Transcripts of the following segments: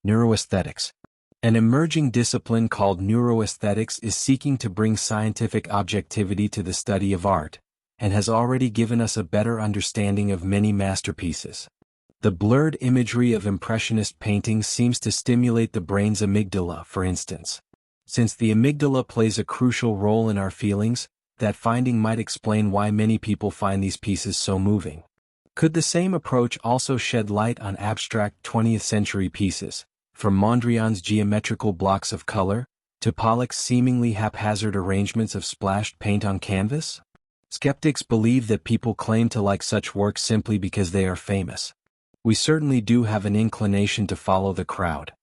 Neuroaesthetics. An emerging discipline called neuroaesthetics is seeking to bring scientific objectivity to the study of art, and has already given us a better understanding of many masterpieces. The blurred imagery of Impressionist paintings seems to stimulate the brain's amygdala, for instance. Since the amygdala plays a crucial role in our feelings, that finding might explain why many people find these pieces so moving. Could the same approach also shed light on abstract 20th-century pieces, from Mondrian's geometrical blocks of color, to Pollock's seemingly haphazard arrangements of splashed paint on canvas? Skeptics believe that people claim to like such works simply because they are famous. We certainly do have an inclination to follow the crowd.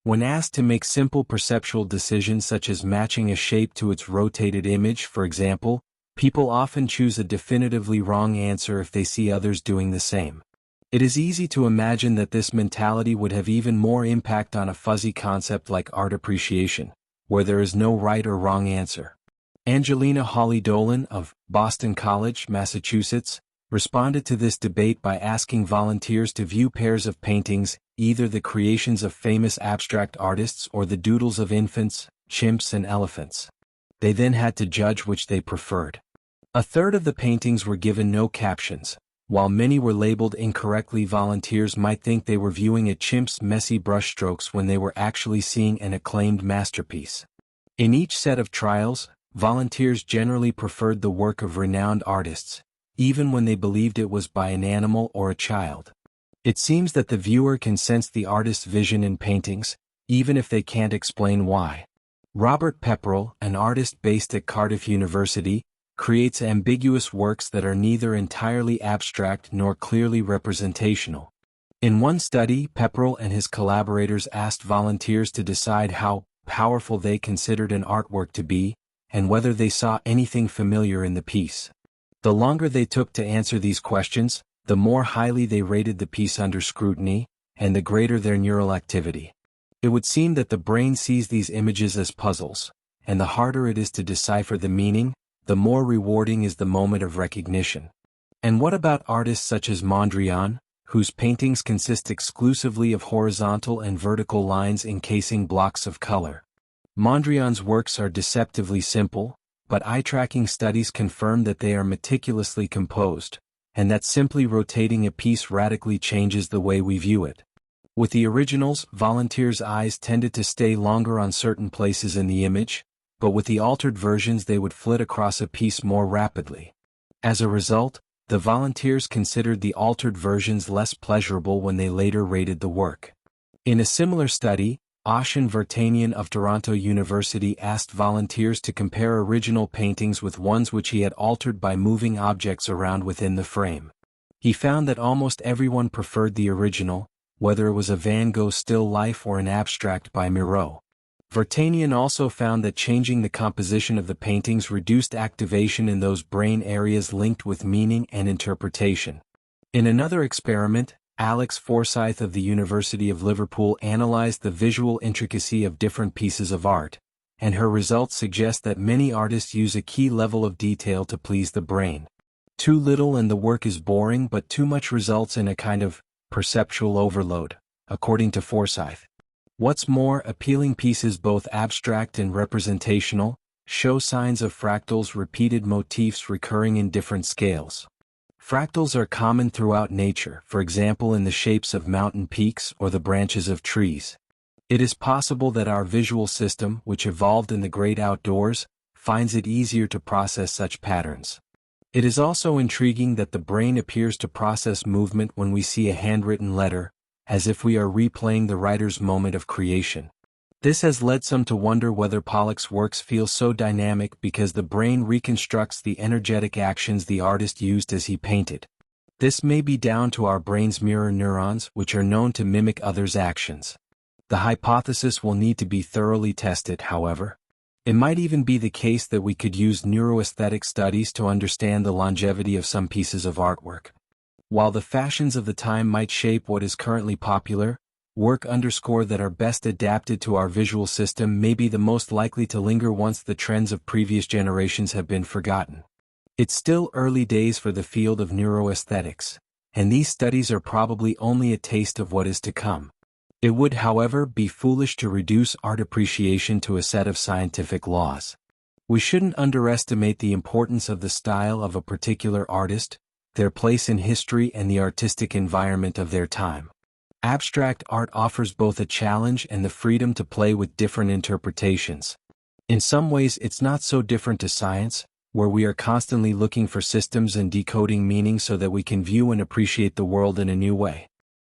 When asked to make simple perceptual decisions such as matching a shape to its rotated image, for example, people often choose a definitively wrong answer if they see others doing the same. It is easy to imagine that this mentality would have even more impact on a fuzzy concept like art appreciation, where there is no right or wrong answer. Angelina Hawley Dolan of Boston College, Massachusetts, responded to this debate by asking volunteers to view pairs of paintings, either the creations of famous abstract artists or the doodles of infants, chimps and elephants. They then had to judge which they preferred. A third of the paintings were given no captions. While many were labeled incorrectly, volunteers might think they were viewing a chimp's messy brushstrokes when they were actually seeing an acclaimed masterpiece. In each set of trials, volunteers generally preferred the work of renowned artists, even when they believed it was by an animal or a child. It seems that the viewer can sense the artist's vision in paintings, even if they can't explain why. Robert Pepperell, an artist based at Cardiff University, creates ambiguous works that are neither entirely abstract nor clearly representational. In one study, Pepperell and his collaborators asked volunteers to decide how powerful they considered an artwork to be, and whether they saw anything familiar in the piece. The longer they took to answer these questions, the more highly they rated the piece under scrutiny, and the greater their neural activity. It would seem that the brain sees these images as puzzles, and the harder it is to decipher the meaning, the more rewarding is the moment of recognition. And what about artists such as Mondrian, whose paintings consist exclusively of horizontal and vertical lines encasing blocks of color? Mondrian's works are deceptively simple, but eye-tracking studies confirm that they are meticulously composed, and that simply rotating a piece radically changes the way we view it. With the originals, volunteers' eyes tended to stay longer on certain places in the image, but with the altered versions they would flit across a piece more rapidly. As a result, the volunteers considered the altered versions less pleasurable when they later rated the work. In a similar study, Oshin Vartanian of Toronto University asked volunteers to compare original paintings with ones which he had altered by moving objects around within the frame. He found that almost everyone preferred the original, whether it was a Van Gogh still life or an abstract by Miro. Vartanian also found that changing the composition of the paintings reduced activation in those brain areas linked with meaning and interpretation. In another experiment, Alex Forsyth of the University of Liverpool analyzed the visual intricacy of different pieces of art, and her results suggest that many artists use a key level of detail to please the brain. Too little and the work is boring, but too much results in a kind of perceptual overload, according to Forsyth. What's more, appealing pieces, both abstract and representational, show signs of fractals, repeated motifs recurring in different scales. Fractals are common throughout nature, for example in the shapes of mountain peaks or the branches of trees. It is possible that our visual system, which evolved in the great outdoors, finds it easier to process such patterns. It is also intriguing that the brain appears to process movement when we see a handwritten letter, as if we are replaying the writer's moment of creation. This has led some to wonder whether Pollock's works feel so dynamic because the brain reconstructs the energetic actions the artist used as he painted. This may be down to our brain's mirror neurons, which are known to mimic others' actions. The hypothesis will need to be thoroughly tested, however. It might even be the case that we could use neuroaesthetic studies to understand the longevity of some pieces of artwork. While the fashions of the time might shape what is currently popular, work underscore that are best adapted to our visual system may be the most likely to linger once the trends of previous generations have been forgotten. It's still early days for the field of neuroaesthetics, and these studies are probably only a taste of what is to come. It would, however, be foolish to reduce art appreciation to a set of scientific laws. We shouldn't underestimate the importance of the style of a particular artist, their place in history, and the artistic environment of their time. Abstract art offers both a challenge and the freedom to play with different interpretations. In some ways, it's not so different to science, where we are constantly looking for systems and decoding meaning so that we can view and appreciate the world in a new way.